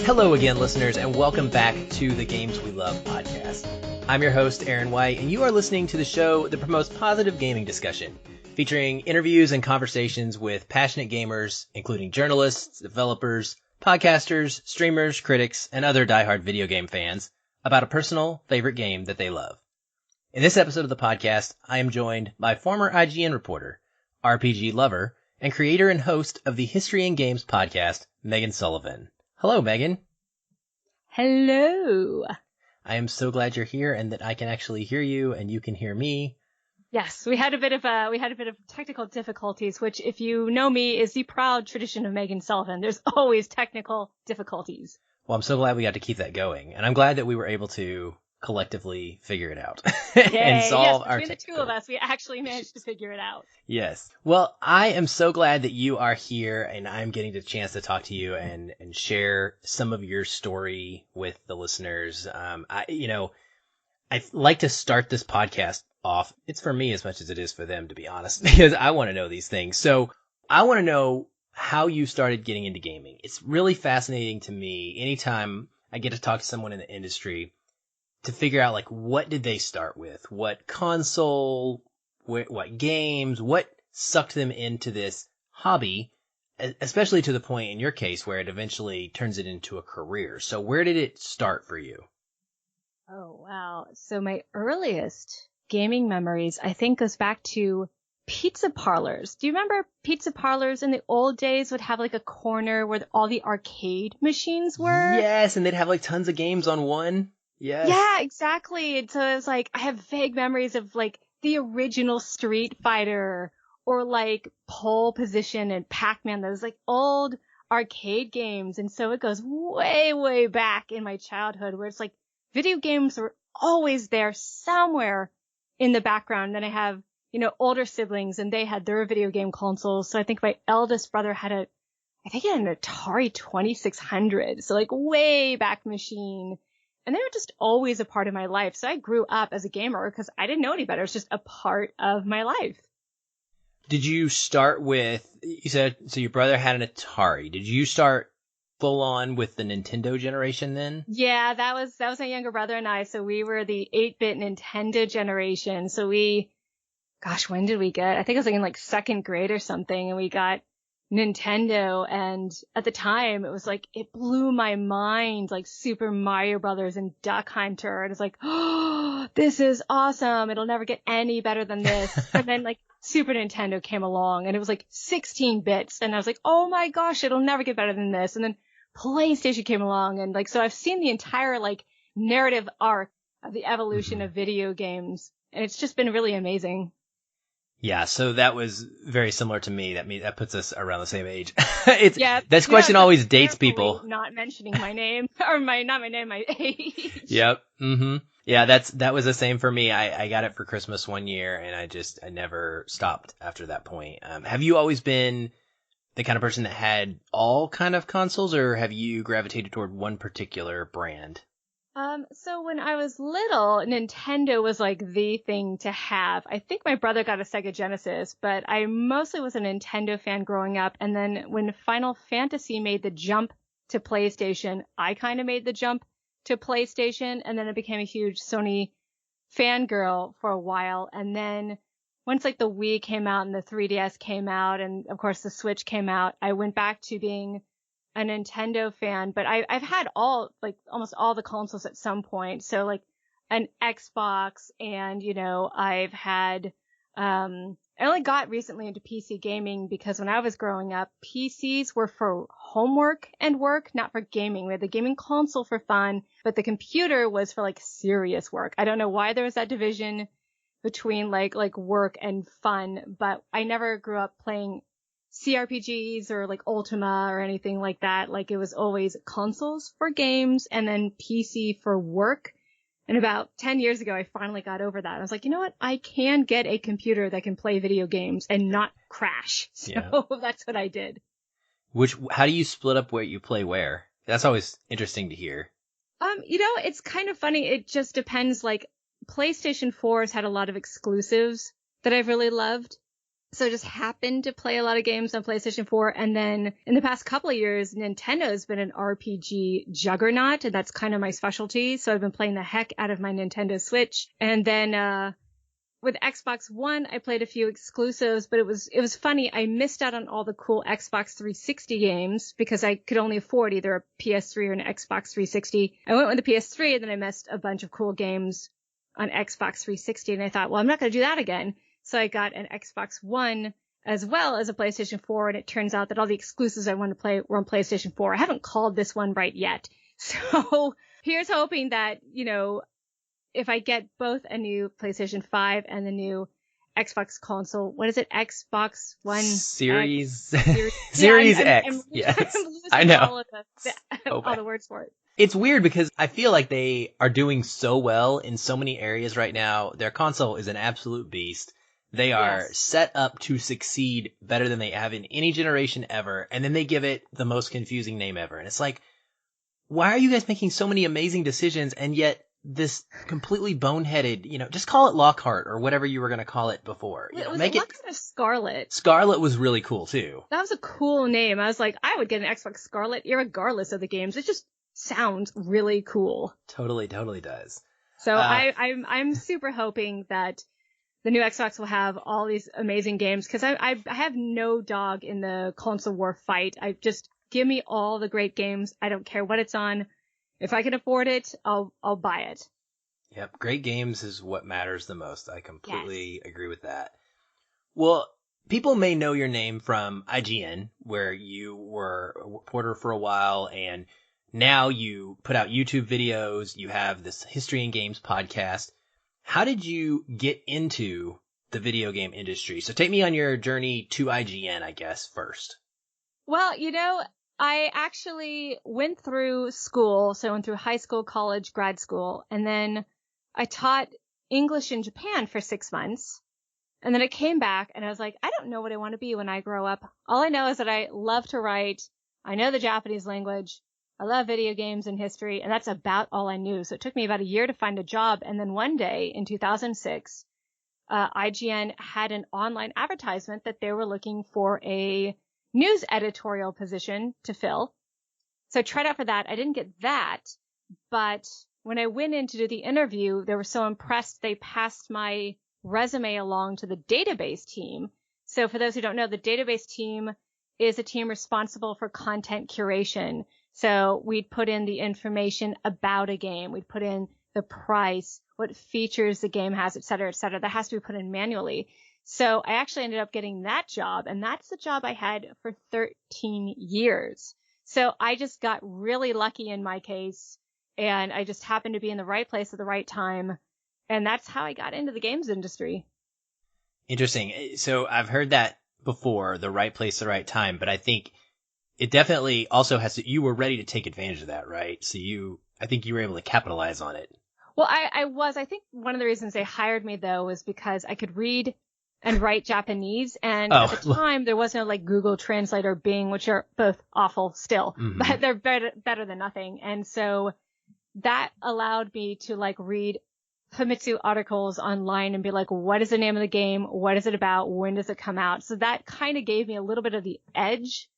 Hello again, listeners, and welcome back to the Games We Love podcast. I'm your host, Aaron White, and you are listening to the show that promotes positive gaming discussion, featuring interviews and conversations with passionate gamers, including journalists, developers, podcasters, streamers, critics, and other diehard video game fans about a personal favorite game that they love. In this episode of the podcast, I am joined by former IGN reporter, RPG lover, and creator and host of the History and Games podcast, Meg Sullivan. Hello, Megan. Hello. I am so glad you're here and that I can actually hear you and you can hear me. Yes, we had a bit of technical difficulties, which, if you know me, is the proud tradition of Meg Sullivan. There's always technical difficulties. Well, I'm so glad we got to keep that going, and I'm glad that we were able to collectively figure it out Yay. and solve our between the two of us, we actually managed to figure it out. Yes. Well, I am so glad that you are here and I'm getting the chance to talk to you and share some of your story with the listeners. I like to start this podcast off. It's for me as much as it is for them, to be honest, because I want to know these things. So I want to know how you started getting into gaming. It's really fascinating to me anytime I get to talk to someone in the industry to figure out, like, what did they start with? What console, what games, what sucked them into this hobby, especially to the point in your case where it eventually turns it into a career. So where did it start for you? Oh, wow. So my earliest gaming memories, I think, goes back to pizza parlors. Do you remember pizza parlors in the old days would have like a corner where all the arcade machines were? Yes, and they'd have like tons of games on one. Yes. Yeah, exactly. And so it's like, I have vague memories of like the original Street Fighter or like Pole Position and Pac-Man, those like old arcade games. And so it goes way, way back in my childhood where it's like video games were always there somewhere in the background. Then I have, older siblings and they had their video game consoles. So I think my eldest brother had an Atari 2600. So like way back machine. And they were just always a part of my life. So I grew up as a gamer because I didn't know any better. It's just a part of my life. Did you start with, you said, so your brother had an Atari. Did you start full on with the Nintendo generation then? Yeah, that was my younger brother and I. So we were the 8-bit Nintendo generation. So when did we get? I think it was like in like second grade or something. And we got Nintendo, and at the time it was like, it blew my mind, like Super Mario Brothers and Duck Hunter. And it's like, oh, this is awesome. It'll never get any better than this. And then like Super Nintendo came along and it was like 16 bits. And I was like, oh my gosh, it'll never get better than this. And then PlayStation came along, and like, so I've seen the entire like narrative arc of the evolution of video games. And it's just been really amazing. Yeah, so that was very similar to me. That puts us around the same age. This question always dates people. Not mentioning my name or my age. Yep. Mm-hmm. Yeah, that was the same for me. I got it for Christmas one year, and I never stopped after that point. Have you always been the kind of person that had all kind of consoles, or have you gravitated toward one particular brand? So when I was little, Nintendo was like the thing to have. I think my brother got a Sega Genesis, but I mostly was a Nintendo fan growing up. And then when Final Fantasy made the jump to PlayStation, I kind of made the jump to PlayStation. And then I became a huge Sony fangirl for a while. And then once like the Wii came out and the 3DS came out, and of course the Switch came out, I went back to being a Nintendo fan, but I've had almost all the consoles at some point. So like an Xbox, and I've had I only got recently into PC gaming because when I was growing up, PCs were for homework and work, not for gaming. We had the gaming console for fun, but the computer was for like serious work. I don't know why there was that division between like work and fun, but I never grew up playing CRPGs or like Ultima or anything like that. Like, it was always consoles for games and then PC for work. And about 10 years ago, I finally got over that. I was like, you know what? I can get a computer that can play video games and not crash. So That's what I did. How do you split up where you play where? That's always interesting to hear. It's kind of funny. It just depends. Like, PlayStation 4 has had a lot of exclusives that I've really loved. So I just happened to play a lot of games on PlayStation 4. And then in the past couple of years, Nintendo has been an RPG juggernaut, and that's kind of my specialty. So I've been playing the heck out of my Nintendo Switch. And then with Xbox One, I played a few exclusives, but it was funny. I missed out on all the cool Xbox 360 games because I could only afford either a PS3 or an Xbox 360. I went with the PS3, and then I missed a bunch of cool games on Xbox 360. And I thought, well, I'm not going to do that again. So I got an Xbox One as well as a PlayStation 4, and it turns out that all the exclusives I wanted to play were on PlayStation 4. I haven't called this one right yet. So here's hoping that, if I get both a new PlayStation 5 and the new Xbox console, what is it? Xbox One Series X? Series I'm X. Yes. I'm losing I know. all, of So all the words for it. It's weird because I feel like they are doing so well in so many areas right now. Their console is an absolute beast. They are set up to succeed better than they have in any generation ever. And then they give it the most confusing name ever. And it's like, why are you guys making so many amazing decisions and yet this completely boneheaded, just call it Lockhart or whatever you were going to call it before. Make it Lockhart or Scarlet? Scarlet was really cool too. That was a cool name. I was like, I would get an Xbox Scarlet irregardless of the games. It just sounds really cool. Totally does. So I'm super hoping that the new Xbox will have all these amazing games because I have no dog in the console war fight. I just give me all the great games. I don't care what it's on. If I can afford it, I'll buy it. Yep, great games is what matters the most. I completely agree with that. Well, people may know your name from IGN, where you were a reporter for a while, and now you put out YouTube videos. You have this History and Games podcast. How did you get into the video game industry? So take me on your journey to IGN, I guess, first. Well, I actually went through school. So I went through high school, college, grad school, and then I taught English in Japan for 6 months. And then I came back and I was like, I don't know what I want to be when I grow up. All I know is that I love to write. I know the Japanese language. I love video games and history. And that's about all I knew. So it took me about a year to find a job. And then one day in 2006, IGN had an online advertisement that they were looking for a news editorial position to fill. So I tried out for that. I didn't get that. But when I went in to do the interview, they were so impressed they passed my resume along to the database team. So for those who don't know, the database team is a team responsible for content curation. So we'd put in the information about a game. We'd put in the price, what features the game has, et cetera, et cetera. That has to be put in manually. So I actually ended up getting that job, and that's the job I had for 13 years. So I just got really lucky in my case, and I just happened to be in the right place at the right time. And that's how I got into the games industry. Interesting. So I've heard that before, the right place, the right time, but I think it definitely also has to, you were ready to take advantage of that, right? So I think you were able to capitalize on it. Well, I think one of the reasons they hired me though was because I could read and write Japanese. And at the time there was no like Google Translate or Bing, which are both awful still, but they're better than nothing. And so that allowed me to like read Famitsu articles online and be like, what is the name of the game? What is it about? When does it come out? So that kind of gave me a little bit of the edge.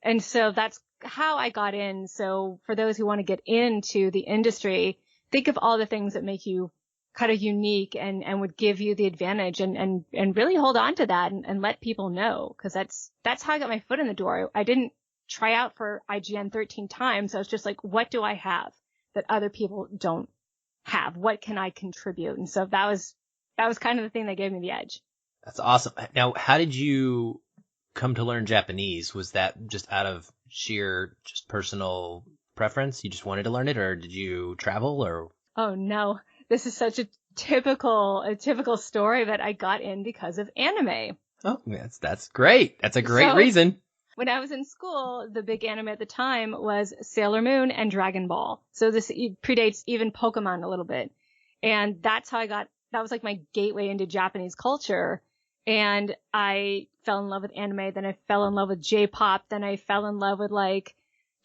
And so that's how I got in. So for those who want to get into the industry, think of all the things that make you kind of unique and would give you the advantage and really hold on to that and let people know. Cause that's how I got my foot in the door. I didn't try out for IGN 13 times. I was just like, what do I have that other people don't have? What can I contribute? And so that was kind of the thing that gave me the edge. That's awesome. Now, how did you come to learn Japanese? Was that just out of sheer just personal preference? You just wanted to learn it, or did you travel, or? Oh no, this is such a typical story, but I got in because of anime. Oh, that's great. That's a great reason. When I was in school, the big anime at the time was Sailor Moon and Dragon Ball. So this predates even Pokemon a little bit. And that's how that was like my gateway into Japanese culture. And I fell in love with anime. Then I fell in love with J-pop. Then I fell in love with like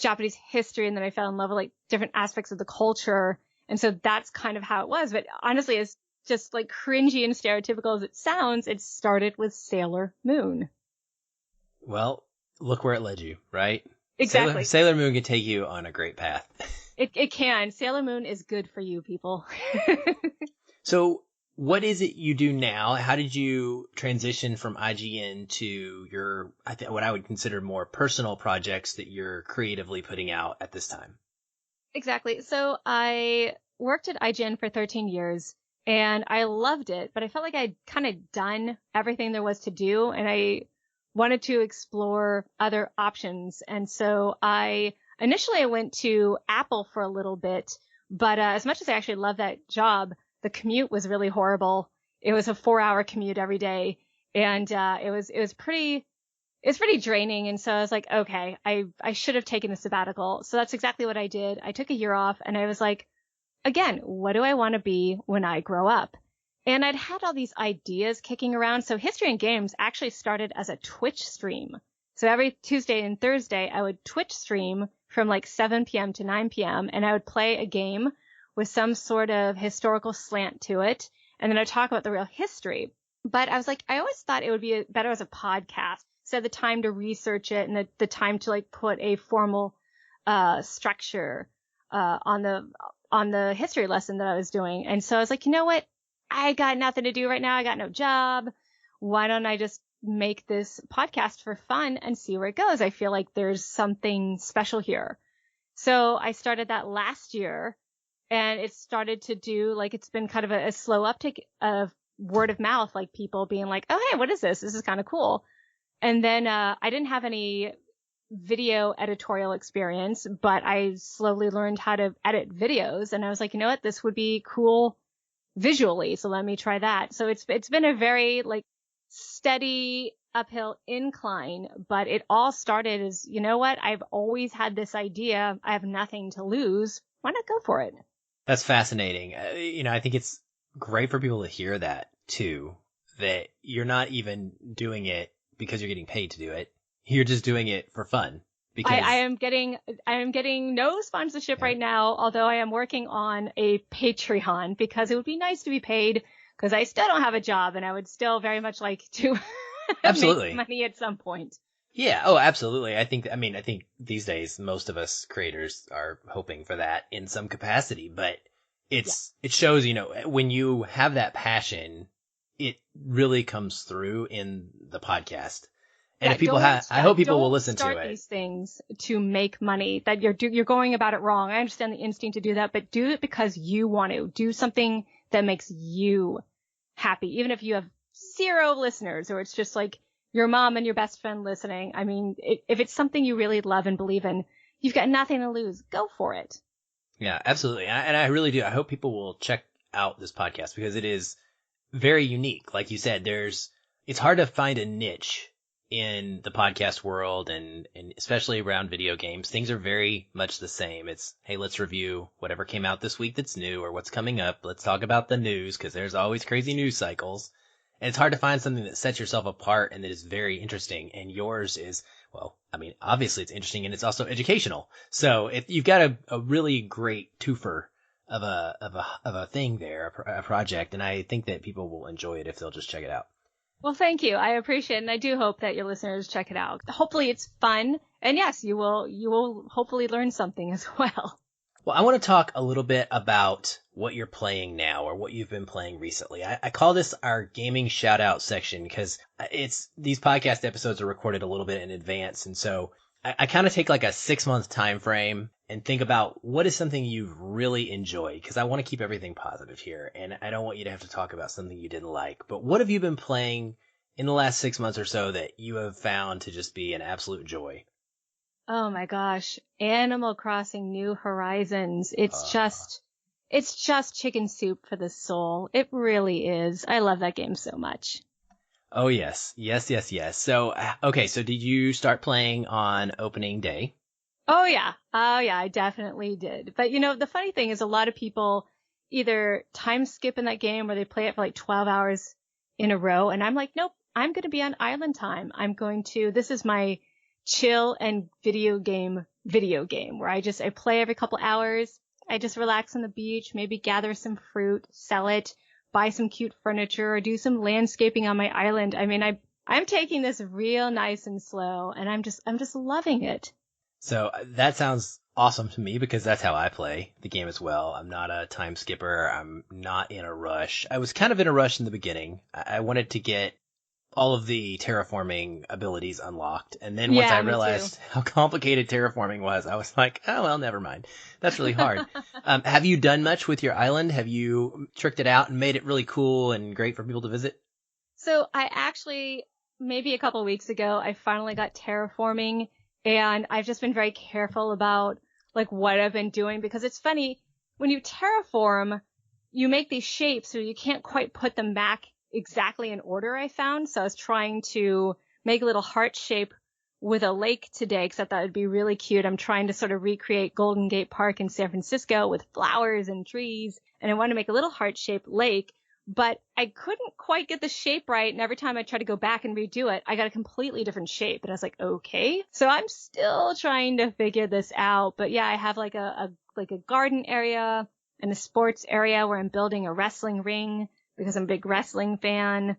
Japanese history. And then I fell in love with like different aspects of the culture. And so that's kind of how it was. But honestly, as just like cringy and stereotypical as it sounds, it started with Sailor Moon. Well, look where it led you, right? Exactly. Sailor Moon can take you on a great path. It can. Sailor Moon is good for you, people. So what is it you do now? How did you transition from IGN to your, what I would consider more personal projects that you're creatively putting out at this time? Exactly. So I worked at IGN for 13 years and I loved it, but I felt like I'd kind of done everything there was to do and I wanted to explore other options. And so initially I went to Apple for a little bit, but as much as I actually loved that job, the commute was really horrible. It was a 4-hour commute every day and it was pretty draining. And so I was like, okay, I should have taken a sabbatical. So that's exactly what I did. I took a year off and I was like, again, what do I want to be when I grow up? And I'd had all these ideas kicking around. So History and Games actually started as a Twitch stream. So every Tuesday and Thursday, I would Twitch stream from like 7 p.m. to 9 p.m. and I would play a game with some sort of historical slant to it. And then I'd talk about the real history. But I was like, I always thought it would be better as a podcast. So the time to research it and the time to like put a formal structure on the history lesson that I was doing. And so I was like, you know what? I got nothing to do right now. I got no job. Why don't I just make this podcast for fun and see where it goes? I feel like there's something special here. So I started that last year and it started to do like it's been kind of a slow uptick of word of mouth, like people being like, oh, hey, what is this? This is kind of cool. And then I didn't have any video editorial experience, but I slowly learned how to edit videos. And I was like, you know what? This would be cool visually. So let me try that. So it's been a very like steady uphill incline, but it all started as, you know what? I've always had this idea. I have nothing to lose. Why not go for it? That's fascinating. I think it's great for people to hear that too, that you're not even doing it because you're getting paid to do it. You're just doing it for fun. Because I am getting no sponsorship right now, although I am working on a Patreon because it would be nice to be paid because I still don't have a job and I would still very much like to absolutely make money at some point. Yeah. Oh, absolutely. I think these days most of us creators are hoping for that in some capacity, but it shows, when you have that passion, it really comes through in the podcast. And if people I hope people will listen to it. Don't start these things to make money. That you're going about it wrong. I understand the instinct to do that, but do it because you want to. Do something that makes you happy, even if you have 0 listeners or it's just like your mom and your best friend listening. I mean, if it's something you really love and believe in, you've got nothing to lose. Go for it. Yeah, absolutely. And I really do. I hope people will check out this podcast because it is very unique. Like you said, it's hard to find a niche in the podcast world and especially around video games. Things are very much the same. It's, hey, let's review whatever came out this week that's new or what's coming up. Let's talk about the news because there's always crazy news cycles. And it's hard to find something that sets yourself apart and that is very interesting. And yours is, well, I mean, obviously it's interesting and it's also educational. So you've got a really great twofer of a thing there, a project. And I think that people will enjoy it if they'll just check it out. Well, thank you. I appreciate it. And I do hope that your listeners check it out. Hopefully it's fun. And yes, you will hopefully learn something as well. Well, I want to talk a little bit about what you're playing now or what you've been playing recently. I call this our gaming shout out section because these podcast episodes are recorded a little bit in advance. And so I kind of take like a 6-month time frame and think about what is something you've really enjoyed because I want to keep everything positive here. And I don't want you to have to talk about something you didn't like. But what have you been playing in the last 6 months or so that you have found to just be an absolute joy? Oh my gosh. Animal Crossing New Horizons. It's just chicken soup for the soul. It really is. I love that game so much. Oh, yes. Yes. So, okay. So did you start playing on opening day? Oh, yeah. I definitely did. But the funny thing is a lot of people either time skip in that game or they play it for like 12 hours in a row. And I'm like, nope, I'm going to be on island time. This is my chill and video game where I play every couple hours. I just relax on the beach, maybe gather some fruit, sell it, buy some cute furniture or do some landscaping on my island. I mean, I'm taking this real nice and slow, and I'm just loving it. So that sounds awesome to me because that's how I play the game as well. I'm not a time skipper. I'm not in a rush. I was kind of in a rush in the beginning. I wanted to get all of the terraforming abilities unlocked. And then once I realized how complicated terraforming was, I was like, oh, well, never mind. That's really hard. Have you done much with your island? Have you tricked it out and made it really cool and great for people to visit? So I actually, maybe a couple of weeks ago, I finally got terraforming, and I've just been very careful about like what I've been doing, because it's funny, when you terraform, you make these shapes so you can't quite put them back exactly in order, I found. So I was trying to make a little heart shape with a lake today because I thought it'd be really cute. I'm trying to sort of recreate Golden Gate Park in San Francisco with flowers and trees, and I wanted to make a little heart-shaped lake, but I couldn't quite get the shape right, and every time I tried to go back and redo it, I got a completely different shape, and I was like, okay. So I'm still trying to figure this out, but yeah, I have like a garden area and a sports area where I'm building a wrestling ring because I'm a big wrestling fan.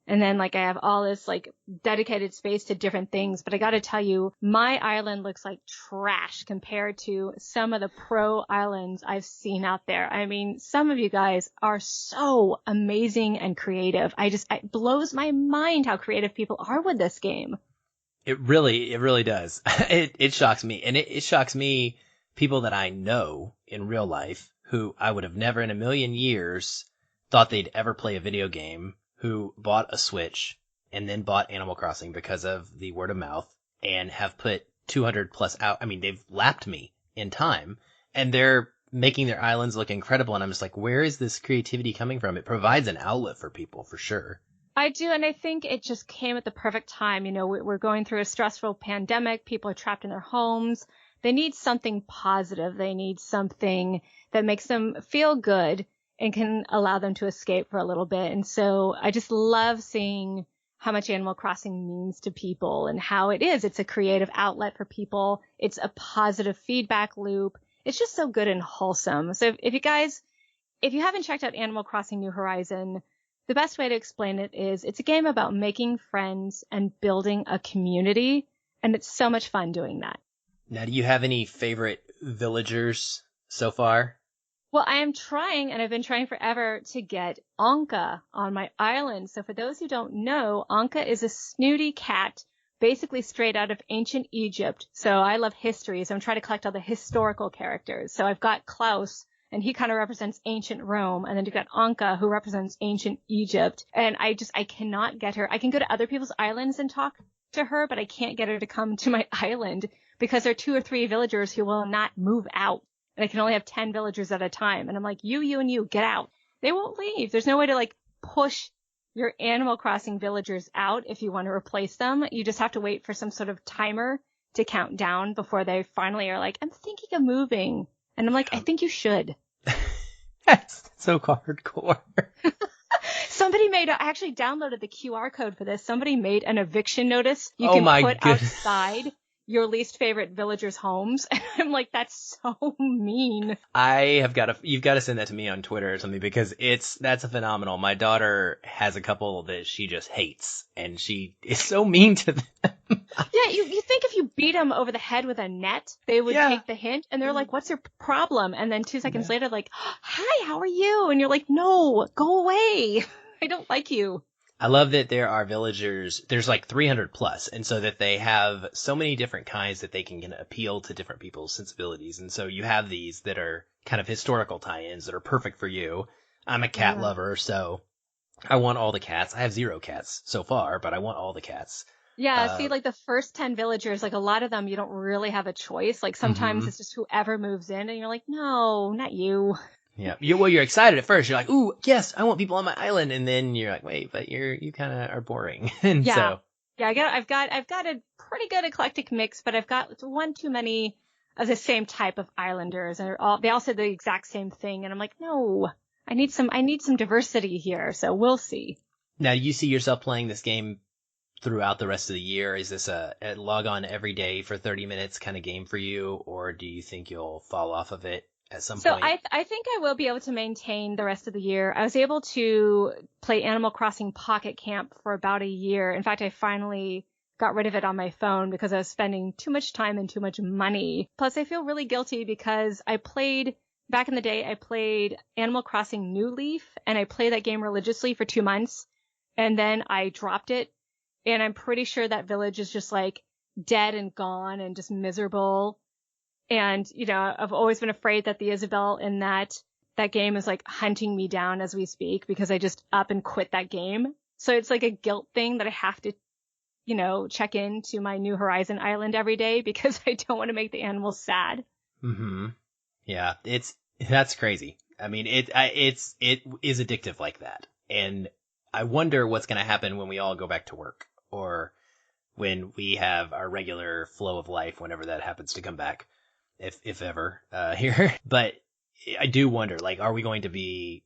And then like I have all this like dedicated space to different things. But I got to tell you, my island looks like trash compared to some of the pro islands I've seen out there. I mean, some of you guys are so amazing and creative. It blows my mind how creative people are with this game. It really does. It shocks me. And it shocks me, people that I know in real life who I would have never in a million years thought they'd ever play a video game, who bought a Switch and then bought Animal Crossing because of the word of mouth and have put 200 plus out. I mean, they've lapped me in time and they're making their islands look incredible. And I'm just like, where is this creativity coming from? It provides an outlet for people for sure. I do. And I think it just came at the perfect time. You know, we're going through a stressful pandemic. People are trapped in their homes. They need something positive. They need something that makes them feel good and can allow them to escape for a little bit. And so I just love seeing how much Animal Crossing means to people and how it's a creative outlet for people. It's a positive feedback loop. It's just so good and wholesome. So if you haven't checked out Animal Crossing New Horizon, the best way to explain it is it's a game about making friends and building a community. And it's so much fun doing that. Now, do you have any favorite villagers so far? Well, I am trying, and I've been trying forever, to get Anka on my island. So for those who don't know, Anka is a snooty cat, basically straight out of ancient Egypt. So I love history, so I'm trying to collect all the historical characters. So I've got Klaus, and he kind of represents ancient Rome. And then you've got Anka, who represents ancient Egypt. And I cannot get her. I can go to other people's islands and talk to her, but I can't get her to come to my island because there are 2 or 3 villagers who will not move out. And I can only have 10 villagers at a time. And I'm like, you, and you, get out. They won't leave. There's no way to like push your Animal Crossing villagers out if you want to replace them. You just have to wait for some sort of timer to count down before they finally are like, I'm thinking of moving. And I'm like, I think you should. That's so hardcore. I actually downloaded the QR code for this. Somebody made an eviction notice you can put outside your least favorite villagers' homes. And I'm like, that's so mean. You've got to send that to me on Twitter or something because that's a phenomenal. My daughter has a couple that she just hates and she is so mean to them. Yeah, you think if you beat them over the head with a net, they would take the hint and they're like, what's your problem? And then 2 seconds later, like, hi, how are you? And you're like, no, go away. I don't like you. I love that there are villagers, there's like 300 plus, and so that they have so many different kinds that they can appeal to different people's sensibilities. And so you have these that are kind of historical tie-ins that are perfect for you. I'm a cat lover, so I want all the cats. I have 0 cats so far, but I want all the cats. Yeah, see, like the first 10 villagers, like a lot of them, you don't really have a choice. Like sometimes it's just whoever moves in and you're like, no, not you. Yeah. You're excited at first. You're like, ooh, yes, I want people on my island. And then you're like, wait, but you kind of are boring. And yeah. I've got a pretty good eclectic mix, but I've got one too many of the same type of islanders. And they all said the exact same thing. And I'm like, no, I need some diversity here. So we'll see. Now, do you see yourself playing this game throughout the rest of the year? Is this a log on every day for 30 minutes kind of game for you? Or do you think you'll fall off of it at some So point. I think I will be able to maintain the rest of the year. I was able to play Animal Crossing Pocket Camp for about a year. In fact, I finally got rid of it on my phone because I was spending too much time and too much money. Plus, I feel really guilty because back in the day, I played Animal Crossing New Leaf, and I played that game religiously for 2 months, and then I dropped it. And I'm pretty sure that village is just like dead and gone and just miserable. And, I've always been afraid that the Isabel in that game is like hunting me down as we speak because I just up and quit that game. So it's like a guilt thing that I have to, check into my New Horizon island every day because I don't want to make the animals sad. Mm-hmm. Yeah, that's crazy. I mean, it is addictive like that. And I wonder what's going to happen when we all go back to work or when we have our regular flow of life, whenever that happens to come back, if ever, here. But I do wonder, like, are we going to be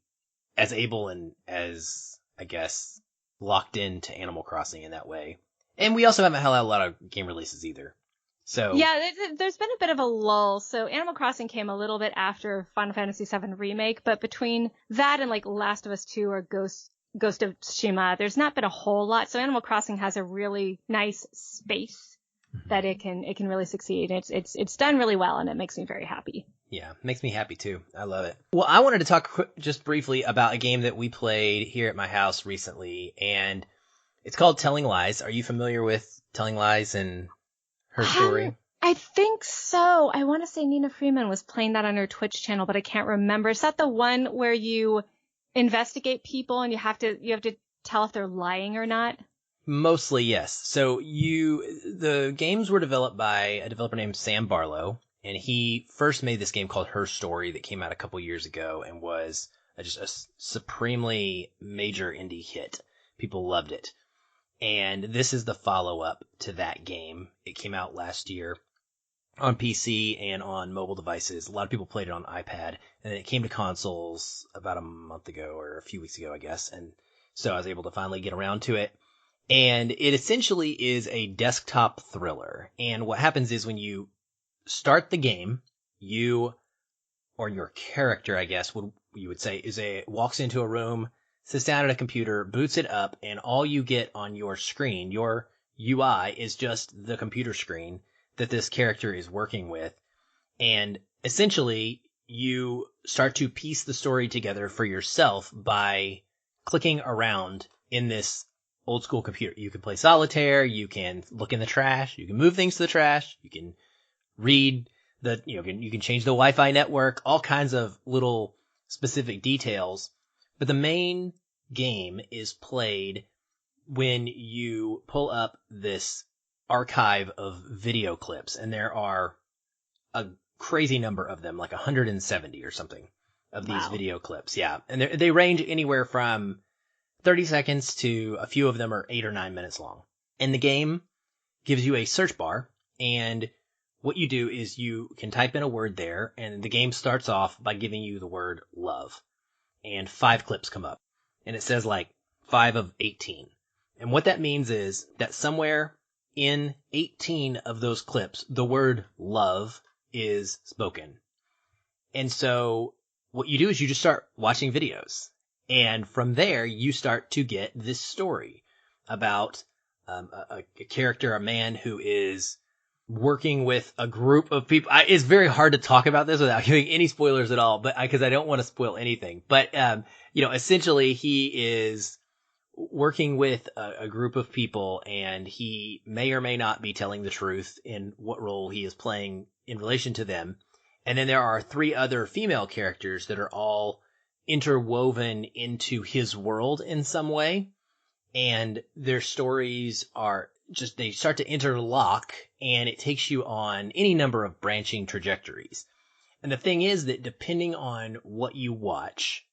as able and as, I guess, locked into Animal Crossing in that way? And we also haven't had a lot of game releases either. So yeah, there's been a bit of a lull. So Animal Crossing came a little bit after Final Fantasy VII Remake, but between that and like Last of Us 2 or Ghost of Tsushima, there's not been a whole lot. So Animal Crossing has a really nice space that it can really succeed. It's done really well, and it makes me very happy. Yeah, makes me happy too. I love it. Well, I wanted to talk just briefly about a game that we played here at my house recently, and it's called Telling Lies. Are you familiar with Telling Lies and her story? I think so. I want to say Nina Freeman was playing that on her Twitch channel, but I can't remember. Is that the one where you investigate people and you have to tell if they're lying or not? Mostly, yes. So the games were developed by a developer named Sam Barlow, and he first made this game called Her Story that came out a couple years ago and was just a supremely major indie hit. People loved it. And this is the follow-up to that game. It came out last year on PC and on mobile devices. A lot of people played it on iPad, and then it came to consoles about a month ago or a few weeks ago, I guess. And so I was able to finally get around to it. And it essentially is a desktop thriller. And what happens is when you start the game, you, or your character, I guess, you would say, walks into a room, sits down at a computer, boots it up, and all you get on your screen, your UI, is just the computer screen that this character is working with. And essentially, you start to piece the story together for yourself by clicking around in this old school computer. You can play solitaire, you can look in the trash, you can move things to the trash, you can read you can change the Wi-Fi network, all kinds of little specific details. But the main game is played when you pull up this archive of video clips, and there are a crazy number of them, like 170 or something of these video clips. Yeah. And they range anywhere from 30 seconds to a few of them are 8 or 9 minutes long. And the game gives you a search bar, and what you do is you can type in a word there, and the game starts off by giving you the word love. And 5 clips come up. And it says like 5 of 18. And what that means is that somewhere in 18 of those clips, the word love is spoken. And so what you do is you just start watching videos. And from there, you start to get this story about a character, a man who is working with a group of people. It's very hard to talk about this without giving any spoilers at all, but because I don't want to spoil anything. But essentially, he is working with a group of people, and he may or may not be telling the truth in what role he is playing in relation to them. And then there are 3 other female characters that are all interwoven into his world in some way. And their stories are just, they start to interlock, and it takes you on any number of branching trajectories. And the thing is that depending on what you watch,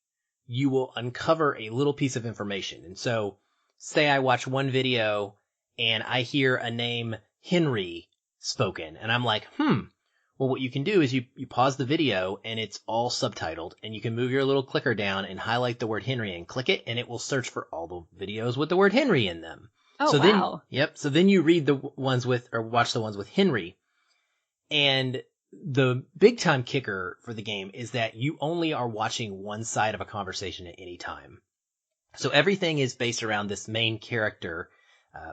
you will uncover a little piece of information. And so, say I watch one video and I hear a name Henry spoken, and I'm like, well, what you can do is you pause the video, and it's all subtitled, and you can move your little clicker down and highlight the word Henry and click it, and it will search for all the videos with the word Henry in them. Oh, so wow. So then you read the ones with, or watch the ones with Henry. And the big time kicker for the game is that you only are watching one side of a conversation at any time. So everything is based around this main character,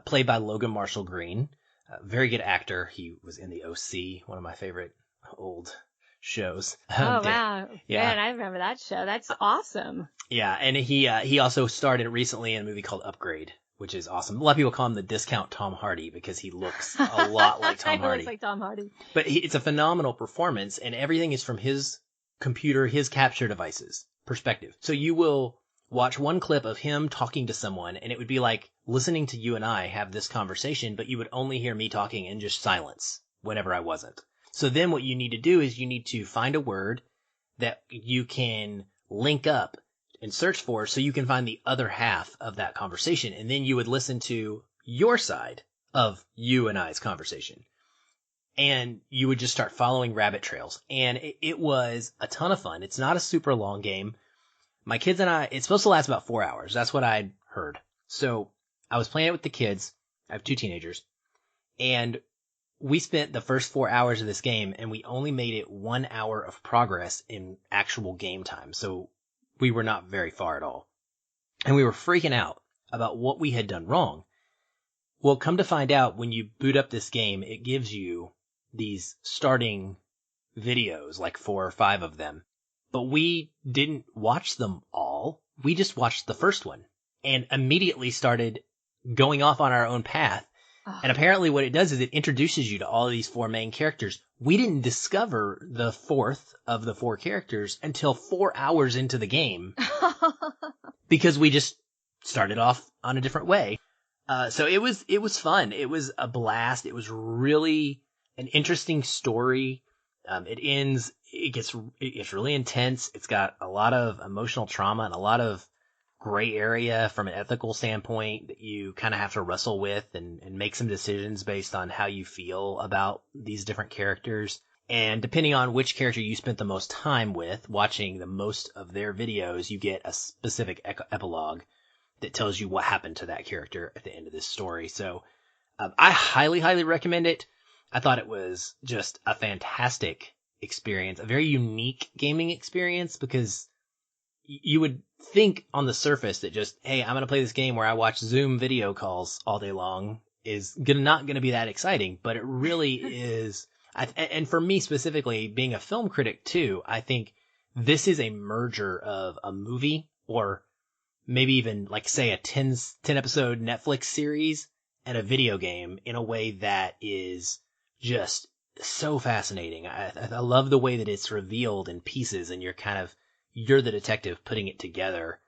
played by Logan Marshall Green, a very good actor. He was in the OC, one of my favorite old shows. Oh, wow. Yeah. Man, I remember that show. That's awesome. Yeah, and he also starred recently in a movie called Upgrade, which is awesome. A lot of people call him the discount Tom Hardy because he looks a lot like Tom Hardy. He looks like Tom Hardy. But it's a phenomenal performance, and everything is from his computer, his capture devices perspective. So you will watch one clip of him talking to someone, and it would be like listening to you and I have this conversation, but you would only hear me talking in just silence whenever I wasn't. So then what you need to do is you need to find a word that you can link up and search for so you can find the other half of that conversation. And then you would listen to your side of you and I's conversation. And you would just start following rabbit trails. And it was a ton of fun. It's not a super long game. My kids and I, it's supposed to last about 4 hours. That's what I'd heard. So I was playing it with the kids. I have 2 teenagers. And we spent the first 4 hours of this game, and we only made it 1 hour of progress in actual game time. So we were not very far at all. And we were freaking out about what we had done wrong. Well, come to find out, when you boot up this game, it gives you these starting videos, like 4 or 5 of them. But we didn't watch them all. We just watched the first one and immediately started going off on our own path. Oh. And apparently what it does is it introduces you to all of these 4 main characters. We didn't discover the 4th of the 4 characters until 4 hours into the game because we just started off on a different way. So it was fun. It was a blast. It was really an interesting story. It gets really intense. It's got a lot of emotional trauma and a lot of gray area from an ethical standpoint that you kind of have to wrestle with and make some decisions based on how you feel about these different characters. And depending on which character you spent the most time with, watching the most of their videos, you get a specific epilogue that tells you what happened to that character at the end of this story. So I highly, highly recommend it. I thought it was just a fantastic experience, a very unique gaming experience, because you would think on the surface that just, hey, I'm going to play this game where I watch Zoom video calls all day long is not going to be that exciting, but it really is. And for me specifically, being a film critic too, I think this is a merger of a movie or maybe even like say a 10 episode Netflix series and a video game in a way that is just so fascinating. I love the way that it's revealed in pieces and you're the detective putting it together,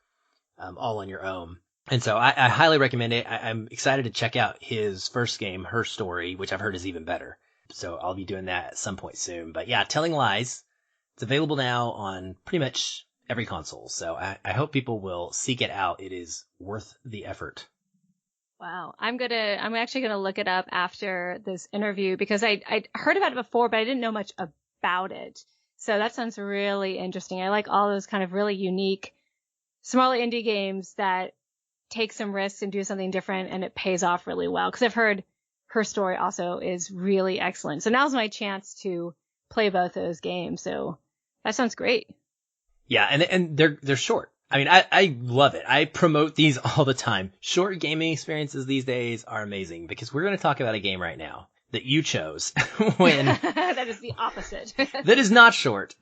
all on your own. And so I highly recommend it. I'm excited to check out his first game, Her Story, which I've heard is even better. So I'll be doing that at some point soon. But yeah, Telling Lies, it's available now on pretty much every console. So I hope people will seek it out. It is worth the effort. Wow. I'm actually gonna look it up after this interview because I heard about it before, but I didn't know much about it. So that sounds really interesting. I like all those kind of really unique, smaller indie games that take some risks and do something different, and it pays off really well. Because I've heard Her Story also is really excellent. So now's my chance to play both those games. So that sounds great. Yeah, and they're short. I mean, I love it. I promote these all the time. Short gaming experiences these days are amazing because we're going to talk about a game right now that you chose when that is the opposite. That is not short.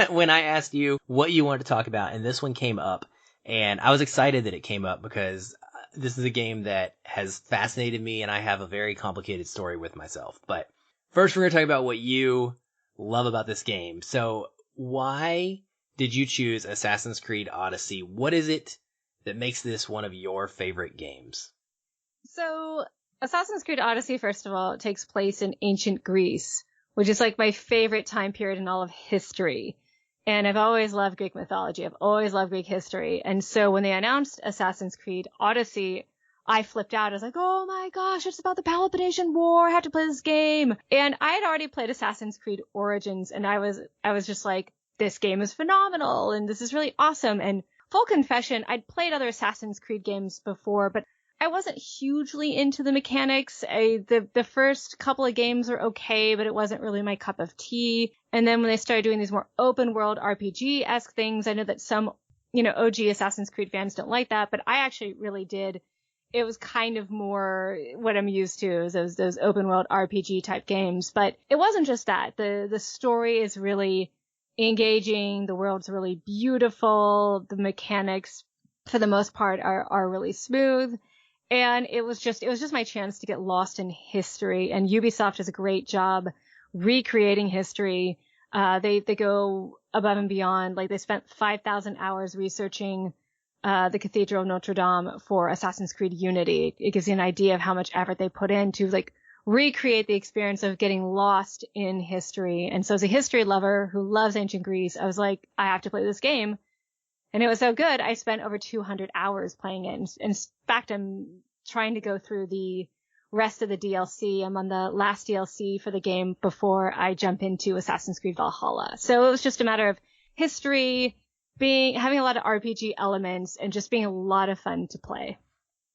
When I asked you what you wanted to talk about, and this one came up, and I was excited that it came up because this is a game that has fascinated me, and I have a very complicated story with myself. But first, we're going to talk about what you love about this game. So why did you choose Assassin's Creed Odyssey? What is it that makes this one of your favorite games? So Assassin's Creed Odyssey, first of all, takes place in ancient Greece, which is like my favorite time period in all of history. And I've always loved Greek mythology. I've always loved Greek history. And so when they announced Assassin's Creed Odyssey, I flipped out. I was like, oh my gosh, it's about the Peloponnesian War. I have to play this game. And I had already played Assassin's Creed Origins, and I was just like, this game is phenomenal and this is really awesome. And full confession, I'd played other Assassin's Creed games before, but I wasn't hugely into the mechanics. The first couple of games were okay, but it wasn't really my cup of tea. And then when they started doing these more open world RPG-esque things, I know that some, OG Assassin's Creed fans don't like that, but I actually really did. It was kind of more what I'm used to, is those open world RPG type games. But it wasn't just that. The story is really engaging. The world's really beautiful. The mechanics, for the most part, are really smooth. And it was just my chance to get lost in history. And Ubisoft does a great job recreating history. They go above and beyond. Like, they spent 5,000 hours researching the Cathedral of Notre Dame for Assassin's Creed Unity. It gives you an idea of how much effort they put in to recreate the experience of getting lost in history. And so as a history lover who loves ancient Greece, I was like, I have to play this game. And it was so good, I spent over 200 hours playing it. And in fact, I'm trying to go through the rest of the DLC. I'm on the last DLC for the game before I jump into Assassin's Creed Valhalla. So it was just a matter of history, having a lot of RPG elements, and just being a lot of fun to play.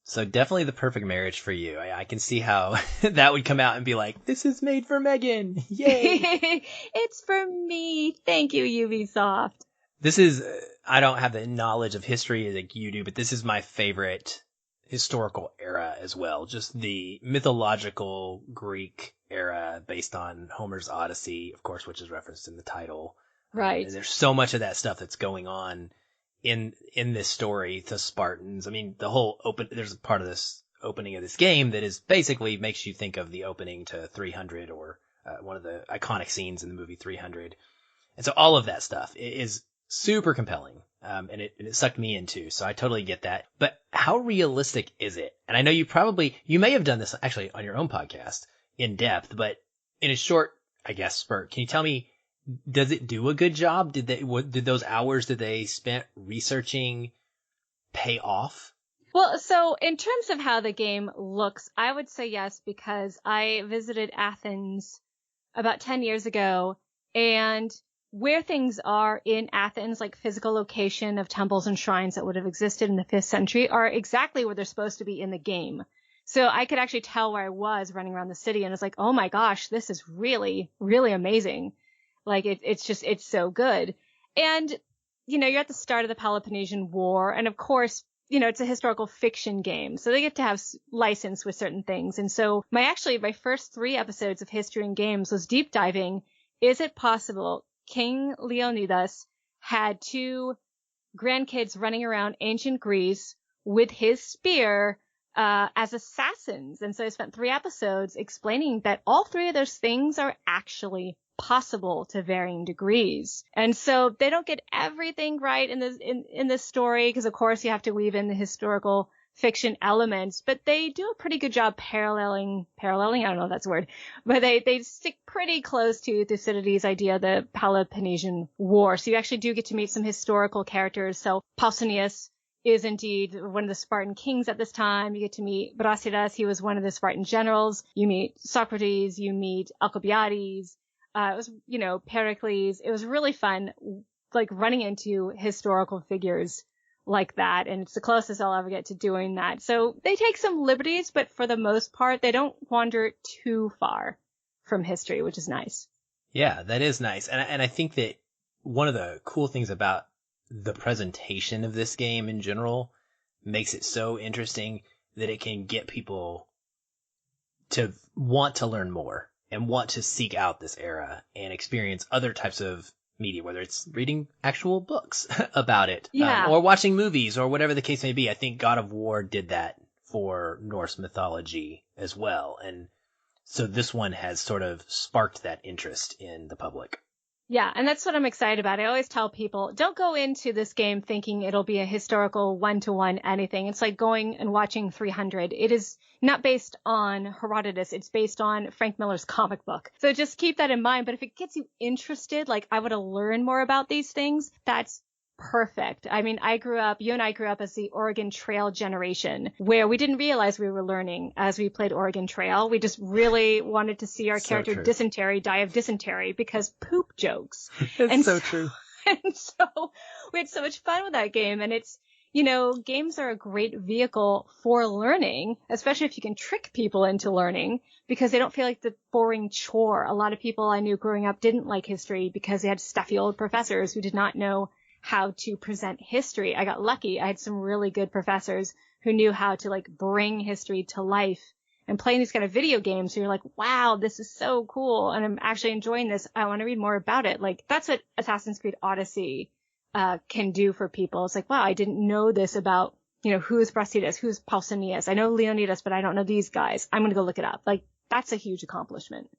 So definitely the perfect marriage for you. I can see how that would come out and be like, this is made for Megan. Yay! It's for me. Thank you, Ubisoft. This is, I don't have the knowledge of history like you do, but this is my favorite historical era as well. Just the mythological Greek era based on Homer's Odyssey, of course, which is referenced in the title. Right. And there's so much of that stuff that's going on in this story, the Spartans. I mean, the whole there's a part of this opening of this game that is basically makes you think of the opening to 300 or one of the iconic scenes in the movie 300. And so all of that stuff is super compelling. And it sucked me in too. So I totally get that. But how realistic is it? And I know you may have done this actually on your own podcast in depth, but in a short, I guess, spurt, can you tell me, does it do a good job? Did those hours that they spent researching pay off? Well, so in terms of how the game looks, I would say yes, because I visited Athens about 10 years ago, and where things are in Athens, like physical location of temples and shrines that would have existed in the 5th century, are exactly where they're supposed to be in the game. So I could actually tell where I was running around the city, and it's like, oh my gosh, this is really, really amazing. Like, it's so good. And, you're at the start of the Peloponnesian War, and of course, it's a historical fiction game, so they get to have license with certain things. And so my first 3 episodes of History and Games was deep diving. Is it possible King Leonidas had 2 grandkids running around ancient Greece with his spear as assassins? And so I spent 3 episodes explaining that all 3 of those things are actually possible to varying degrees. And so they don't get everything right in this story, because of course you have to weave in the historical fiction elements, but they do a pretty good job paralleling, I don't know if that's a word, but they stick pretty close to Thucydides' idea of the Peloponnesian War. So you actually do get to meet some historical characters. So Pausanias is indeed one of the Spartan kings at this time. You get to meet Brasidas. He was one of the Spartan generals. You meet Socrates. You meet Alcibiades. It was, Pericles. It was really fun, like running into historical figures like that. And it's the closest I'll ever get to doing that. So they take some liberties, but for the most part, they don't wander too far from history, which is nice. Yeah, that is nice. And I think that one of the cool things about the presentation of this game in general makes it so interesting that it can get people to want to learn more and want to seek out this era and experience other types of media, whether it's reading actual books about it, or watching movies or whatever the case may be. I think God of War did that for Norse mythology as well. And so this one has sort of sparked that interest in the public. Yeah, and that's what I'm excited about. I always tell people, don't go into this game thinking it'll be a historical one-to-one anything. It's like going and watching 300. It is not based on Herodotus. It's based on Frank Miller's comic book. So just keep that in mind. But if it gets you interested, like I want to learn more about these things, that's perfect. I mean, you and I grew up as the Oregon Trail generation, where we didn't realize we were learning as we played Oregon Trail. We just really wanted to see our character Dysentery die of dysentery because poop jokes. It's so true. And so we had so much fun with that game. And it's, games are a great vehicle for learning, especially if you can trick people into learning because they don't feel like the boring chore. A lot of people I knew growing up didn't like history because they had stuffy old professors who did not know how to present history. I got lucky. I had some really good professors who knew how to like bring history to life. And playing these kind of video games, so you're like, wow, this is so cool. And I'm actually enjoying this. I want to read more about it. Like, that's what Assassin's Creed Odyssey can do for people. It's like, wow, I didn't know this about, who's Brasidas, who's Pausanias. I know Leonidas, but I don't know these guys. I'm going to go look it up. Like, that's a huge accomplishment.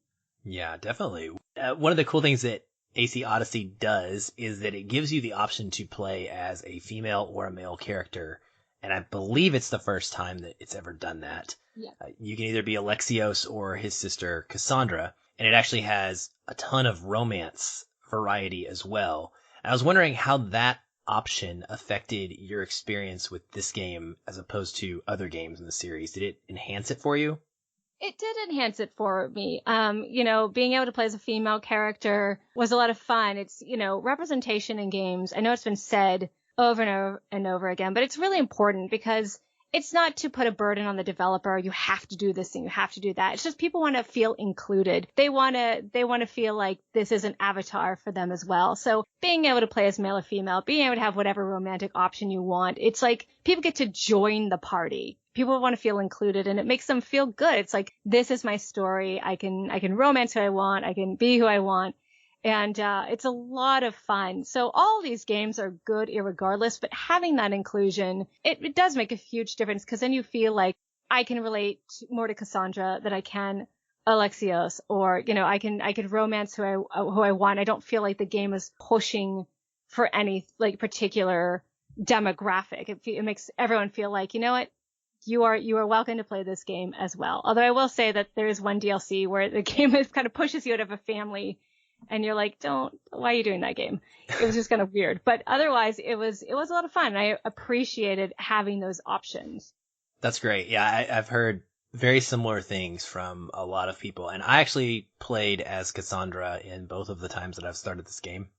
Yeah, definitely. One of the cool things that AC Odyssey does is that it gives you the option to play as a female or a male character. And I believe it's the first time that it's ever done that. Yeah. You can either be Alexios or his sister Cassandra, and it actually has a ton of romance variety as well. And I was wondering how that option affected your experience with this game as opposed to other games in the series. Did it enhance it for you? It did enhance it for me. Being able to play as a female character was a lot of fun. It's, representation in games. I know it's been said over and over and over again, but it's really important because it's not to put a burden on the developer. You have to do this thing. You have to do that. It's just people want to feel included. They want to feel like this is an avatar for them as well. So being able to play as male or female, being able to have whatever romantic option you want, it's like people get to join the party. People want to feel included and it makes them feel good. It's like, this is my story. I can romance who I want. I can be who I want. And it's a lot of fun. So all these games are good irregardless, but having that inclusion, it does make a huge difference because then you feel like I can relate more to Cassandra than I can Alexios, or, I can romance who I want. I don't feel like the game is pushing for any like particular demographic. It makes everyone feel like, you know what? You are welcome to play this game as well. Although I will say that there is one DLC where the game is kind of pushes you out of a family. And you're like, why are you doing that game? It was just kind of weird. But otherwise, it was a lot of fun. I appreciated having those options. That's great. Yeah, I've heard very similar things from a lot of people. And I actually played as Cassandra in both of the times that I've started this game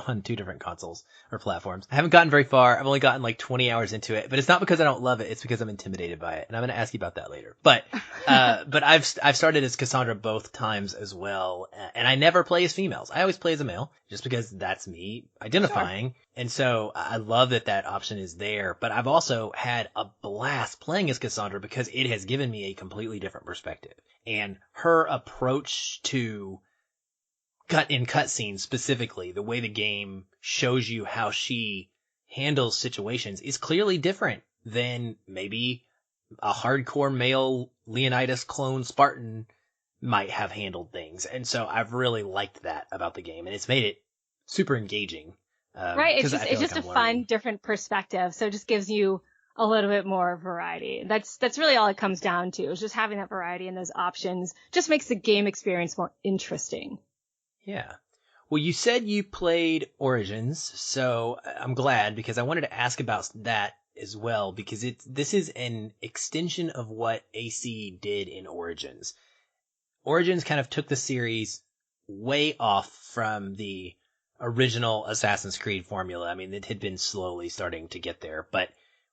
on 2 different consoles or platforms. I haven't gotten very far. I've only gotten like 20 hours into it, but it's not because I don't love it. It's because I'm intimidated by it. And I'm going to ask you about that later. But I've started as Cassandra both times as well. And I never play as females. I always play as a male just because that's me identifying. Sure. And so I love that option is there, but I've also had a blast playing as Cassandra because it has given me a completely different perspective, and her approach to cutscenes specifically, the way the game shows you how she handles situations is clearly different than maybe a hardcore male Leonidas clone Spartan might have handled things. And so I've really liked that about the game, and it's made it super engaging. Right. It's just a fun, different perspective. So it just gives you a little bit more variety. That's really all it comes down to, is just having that variety and those options just makes the game experience more interesting. Yeah. Well, you said you played Origins, so I'm glad, because I wanted to ask about that as well, because this is an extension of what AC did in Origins. Origins kind of took the series way off from the original Assassin's Creed formula. I mean, it had been slowly starting to get there, but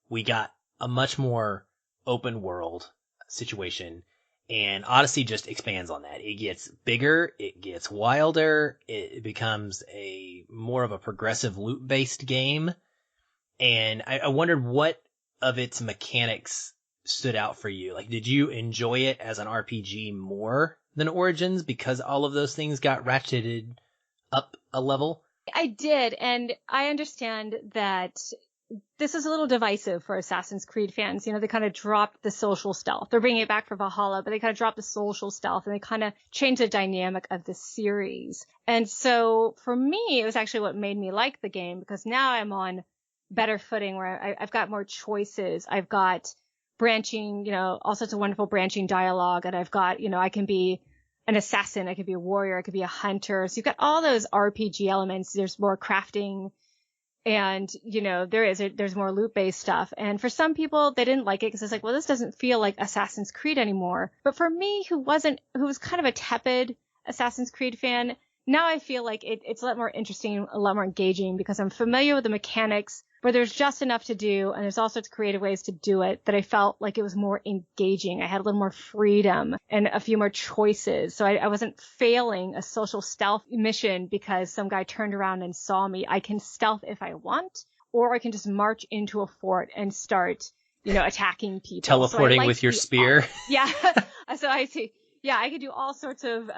we got a much more open world situation. And Odyssey just expands on that. It gets bigger, it gets wilder, it becomes more of a progressive loot-based game. And I wondered what of its mechanics stood out for you. Like, did you enjoy it as an RPG more than Origins because all of those things got ratcheted up a level? I did, and I understand that this is a little divisive for Assassin's Creed fans. They kind of dropped the social stealth. They're bringing it back for Valhalla, but they kind of dropped the social stealth and they kind of changed the dynamic of the series. And so for me, it was actually what made me like the game, because now I'm on better footing where I've got more choices. I've got branching, all sorts of wonderful branching dialogue. And I've got, I can be an assassin, I could be a warrior, I could be a hunter. So you've got all those RPG elements. There's more crafting. And, there's more loot-based stuff. And for some people, they didn't like it because it's like, well, this doesn't feel like Assassin's Creed anymore. But for me, who was kind of a tepid Assassin's Creed fan, now I feel like it's a lot more interesting, a lot more engaging, because I'm familiar with the mechanics where there's just enough to do and there's all sorts of creative ways to do it that I felt like it was more engaging. I had a little more freedom and a few more choices. So I wasn't failing a social stealth mission because some guy turned around and saw me. I can stealth if I want, or I can just march into a fort and start, attacking people. Teleporting with your spear. Yeah. So I see. Yeah, I could do all sorts of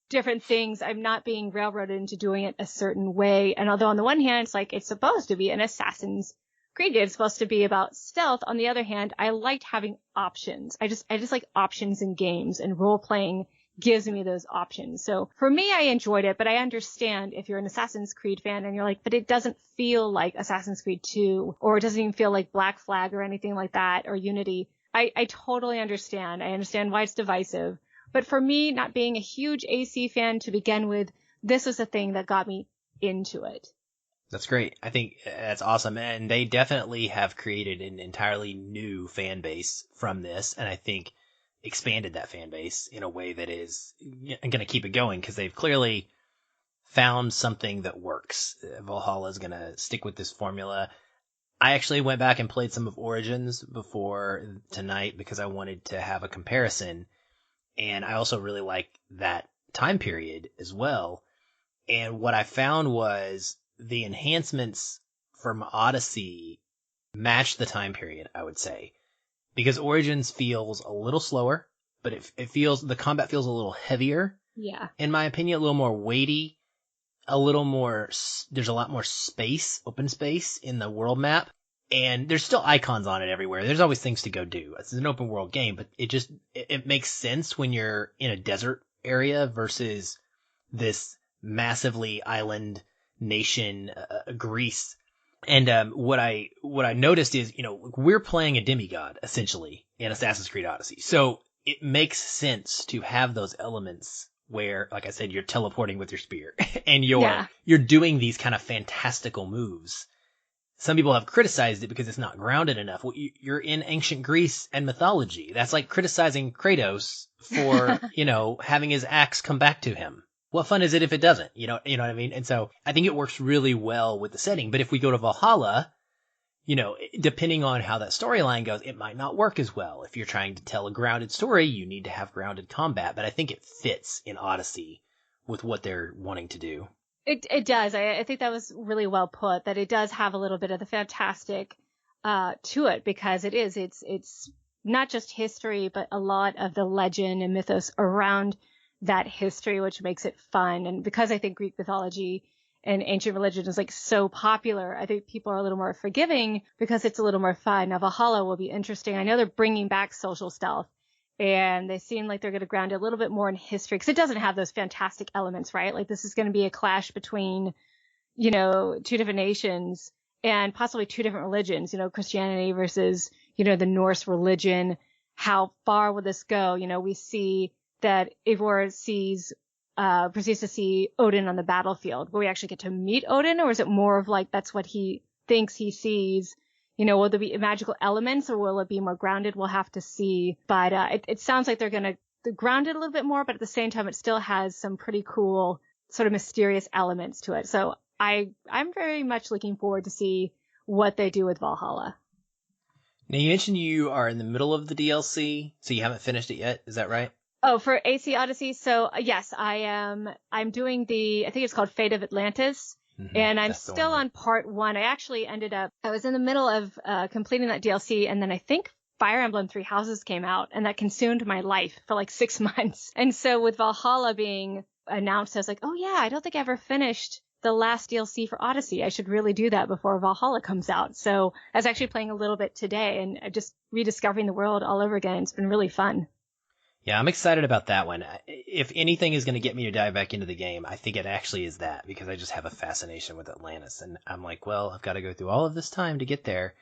different things. I'm not being railroaded into doing it a certain way. And although on the one hand, it's like it's supposed to be an Assassin's Creed, it's supposed to be about stealth. On the other hand, I liked having options. I just like options in games, and role playing gives me those options. So for me, I enjoyed it, but I understand if you're an Assassin's Creed fan and you're like, but it doesn't feel like Assassin's Creed 2, or it doesn't even feel like Black Flag or anything like that, or Unity. I totally understand. I understand why it's divisive. But for me, not being a huge AC fan to begin with, this was the thing that got me into it. That's great. I think that's awesome. And they definitely have created an entirely new fan base from this. And I think expanded that fan base in a way that is going to keep it going, because they've clearly found something that works. Valhalla is going to stick with this formula. I actually went back and played some of Origins before tonight because I wanted to have a comparison. And I also really like that time period as well. And what I found was the enhancements from Odyssey matched the time period, I would say. Because Origins feels a little slower, but the combat feels a little heavier. Yeah. In my opinion, a little more weighty, there's a lot more space, open space in the world map. And there's still icons on it everywhere. There's always things to go do. It's an open world game, but it makes sense when you're in a desert area versus this massively island nation, Greece. And what I noticed is, we're playing a demigod essentially in Assassin's Creed Odyssey. So it makes sense to have those elements where, like I said, you're teleporting with your spear and you're doing these kind of fantastical moves. Some people have criticized it because it's not grounded enough. Well, you're in ancient Greece and mythology. That's like criticizing Kratos for, having his axe come back to him. What fun is it if it doesn't? You know what I mean? And so I think it works really well with the setting. But if we go to Valhalla, depending on how that storyline goes, it might not work as well. If you're trying to tell a grounded story, you need to have grounded combat. But I think it fits in Odyssey with what they're wanting to do. It does. I think that was really well put, that it does have a little bit of the fantastic to it, because it's not just history, but a lot of the legend and mythos around that history, which makes it fun. And because I think Greek mythology and ancient religion is like so popular, I think people are a little more forgiving because it's a little more fun. Now, Valhalla will be interesting. I know they're bringing back social stealth, and they seem like they're going to ground it a little bit more in history, because it doesn't have those fantastic elements, right? Like, this is going to be a clash between, two different nations and possibly two different religions, Christianity versus, the Norse religion. How far will this go? We see that Eivor proceeds to see Odin on the battlefield. Will we actually get to meet Odin, or is it more of like that's what he thinks he sees? Will there be magical elements, or will it be more grounded? We'll have to see. But it sounds like they're going to ground it a little bit more, but at the same time, it still has some pretty cool sort of mysterious elements to it. So I'm very much looking forward to see what they do with Valhalla. Now, you mentioned you are in the middle of the DLC, so you haven't finished it yet. Is that right? Oh, for AC Odyssey. So yes, I am. I'm doing I think it's called Fate of Atlantis. Mm-hmm. And I'm still on part 1. I actually I was in the middle of completing that DLC, and then I think Fire Emblem Three Houses came out, and that consumed my life for like 6 months. And so with Valhalla being announced, I was like, oh yeah, I don't think I ever finished the last DLC for Odyssey. I should really do that before Valhalla comes out. So I was actually playing a little bit today and just rediscovering the world all over again. It's been really fun. Yeah, I'm excited about that one. If anything is going to get me to dive back into the game, I think it actually is that, because I just have a fascination with Atlantis. And I'm like, well, I've got to go through all of this time to get there.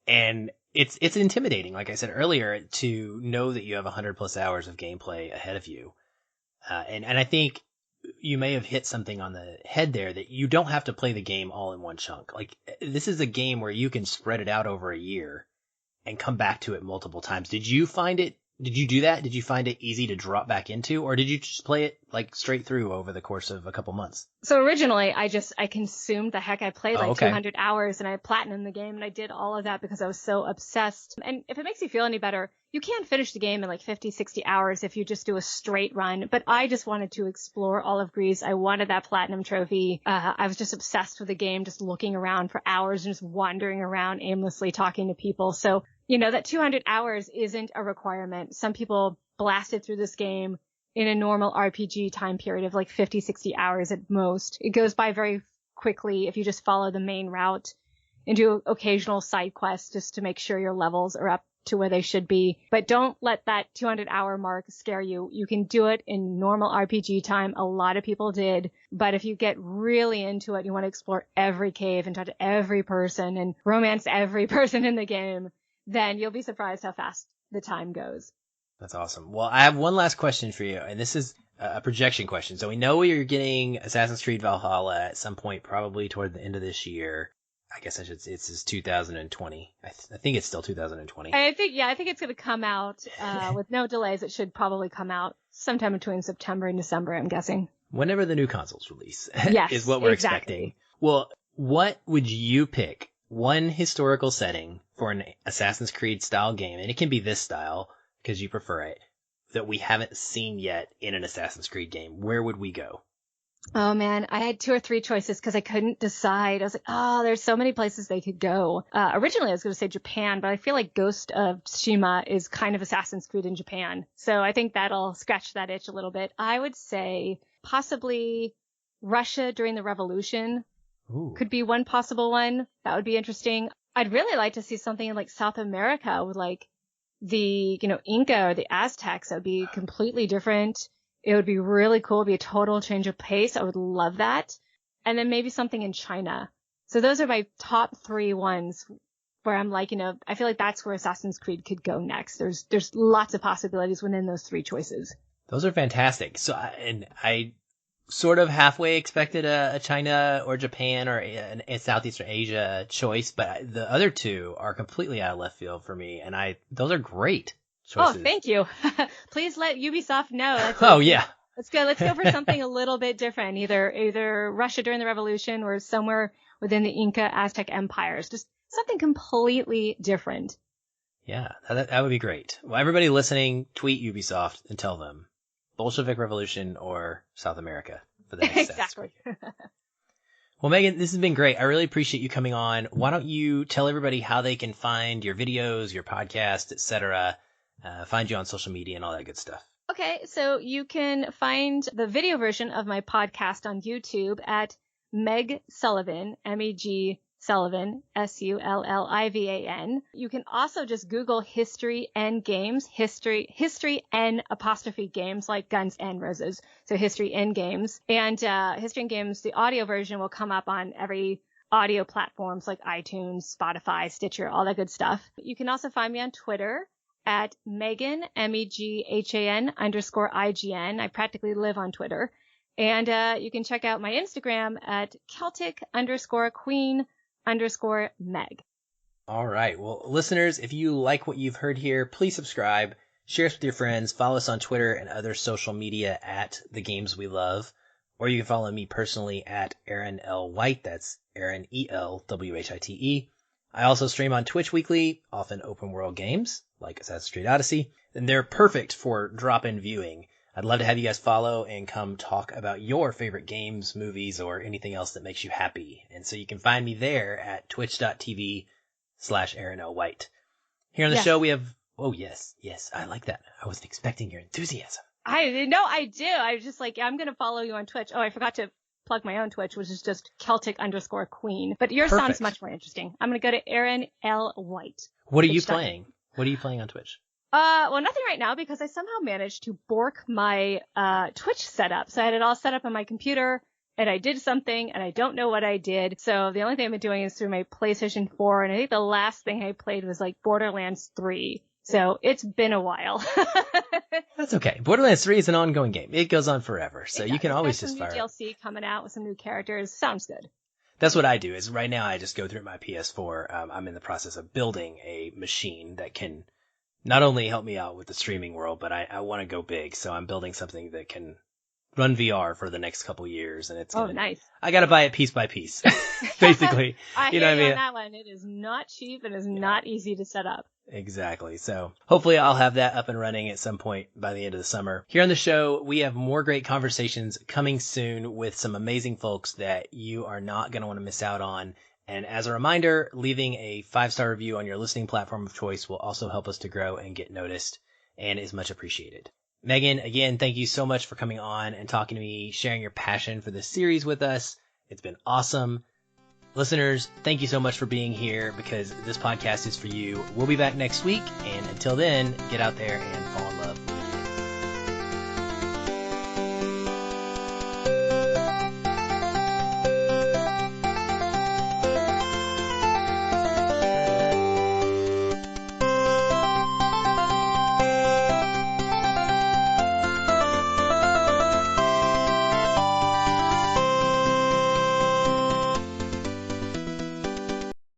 And it's intimidating, like I said earlier, to know that you have 100+ hours of gameplay ahead of you. And I think you may have hit something on the head there, that you don't have to play the game all in one chunk. Like, this is a game where you can spread it out over a year and come back to it multiple times. Did you do that? Did you find it easy to drop back into, or did you just play it like straight through over the course of a couple months? So originally, I consumed the heck. I played like okay. 200 hours and I platinumed the game and I did all of that because I was so obsessed. And if it makes you feel any better, you can finish the game in like 50, 60 hours if you just do a straight run. But I just wanted to explore all of Greece. I wanted that platinum trophy. I was just obsessed with the game, just looking around for hours and just wandering around aimlessly talking to people. So, you know, that 200 hours isn't a requirement. Some people blasted through this game in a normal RPG time period of like 50, 60 hours at most. It goes by very quickly if you just follow the main route and do occasional side quests just to make sure your levels are up to where they should be. But don't let that 200-hour mark scare you. You can do it in normal RPG time. A lot of people did. But if you get really into it, you want to explore every cave and talk to every person and romance every person in the game, then you'll be surprised how fast the time goes. That's awesome. Well, I have one last question for you, and this is a projection question. So we know you're getting Assassin's Creed Valhalla at some point, probably toward the end of this year. I guess it's 2020. I think it's still 2020. I think it's going to come out with no delays. It should probably come out sometime between September and December, I'm guessing. Whenever the new consoles release yes, is what we're exactly. expecting. Well, what would you pick? One historical setting for an Assassin's Creed style game, and it can be this style because you prefer it, that we haven't seen yet in an Assassin's Creed game. Where would we go? Oh man, I had 2 or 3 choices because I couldn't decide. I was like, oh, there's so many places they could go. Originally, I was going to say Japan, but I feel like Ghost of Tsushima is kind of Assassin's Creed in Japan. So I think that'll scratch that itch a little bit. I would say possibly Russia during the Revolution. Ooh. Could be one possible one. That would be interesting. I'd really like to see something in like South America with like the, Inca or the Aztecs. That would be completely different. It would be really cool. It'd be a total change of pace. I would love that. And then maybe something in China. So those are my top 3 ones where I'm like, I feel like that's where Assassin's Creed could go next. There's lots of possibilities within those 3 choices. Those are fantastic. So, I sort of halfway expected a China or Japan or a Southeastern Asia choice, but the other 2 are completely out of left field for me. And those are great choices. Oh, thank you. Please let Ubisoft know. Yeah. Let's go for something a little bit different. Either Russia during the Revolution or somewhere within the Inca Aztec empires. Just something completely different. Yeah, that would be great. Well, everybody listening, tweet Ubisoft and tell them Bolshevik Revolution or South America for the next exactly. Well, Megan, this has been great. I really appreciate you coming on. Why don't you tell everybody how they can find your videos, your podcast, etc., find you on social media and all that good stuff. Okay, so you can find the video version of my podcast on YouTube at Meg Sullivan, M-E-G Sullivan, S-U-L-L-I-V-A-N. You can also just Google History and Games, History and apostrophe games like Guns and Roses. So History and Games. And History and Games, the audio version will come up on every audio platforms like iTunes, Spotify, Stitcher, all that good stuff. You can also find me on Twitter at Megan, M-E-G-H-A-N _IGN. I practically live on Twitter. And you can check out my Instagram at Celtic _Queen _Meg. All right. Well, listeners, if you like what you've heard here, please subscribe, share us with your friends, follow us on Twitter and other social media at The Games We Love, or you can follow me personally at Aaron L. White. That's Aaron E-L-W-H-I-T-E. I also stream on Twitch weekly, often open world games like Assassin's Creed Odyssey, and they're perfect for drop-in viewing. I'd love to have you guys follow and come talk about your favorite games, movies, or anything else that makes you happy. And so you can find me there at twitch.tv/Aaron L. White. Here on the show we have, oh yes, I like that. I wasn't expecting your enthusiasm. I do. I was just like, I'm going to follow you on Twitch. Oh, I forgot to plug my own Twitch, which is just Celtic _Queen. But yours sounds much more interesting. I'm going to go to Aaron L. White. What are you playing? What are you playing on Twitch? Well, nothing right now because I somehow managed to bork my Twitch setup. So I had it all set up on my computer and I did something and I don't know what I did. So the only thing I've been doing is through my PlayStation 4. And I think the last thing I played was like Borderlands 3. So it's been a while. That's okay. Borderlands 3 is an ongoing game. It goes on forever. So you can always just fire. Some new DLC coming out with some new characters. Sounds good. That's what I do is right now I just go through my PS4. I'm in the process of building a machine that can not only help me out with the streaming world, but I want to go big. So I'm building something that can run VR for the next couple years, and it's nice. I got to buy it piece by piece, basically. I you know hear what I mean? on that one. It is not cheap and is not easy to set up. Exactly. So hopefully I'll have that up and running at some point by the end of the summer. Here on the show, we have more great conversations coming soon with some amazing folks that you are not going to want to miss out on. And as a reminder, leaving a 5-star review on your listening platform of choice will also help us to grow and get noticed, and is much appreciated. Megan, again, thank you so much for coming on and talking to me, sharing your passion for this series with us. It's been awesome. Listeners, thank you so much for being here, because this podcast is for you. We'll be back next week, and until then, get out there and follow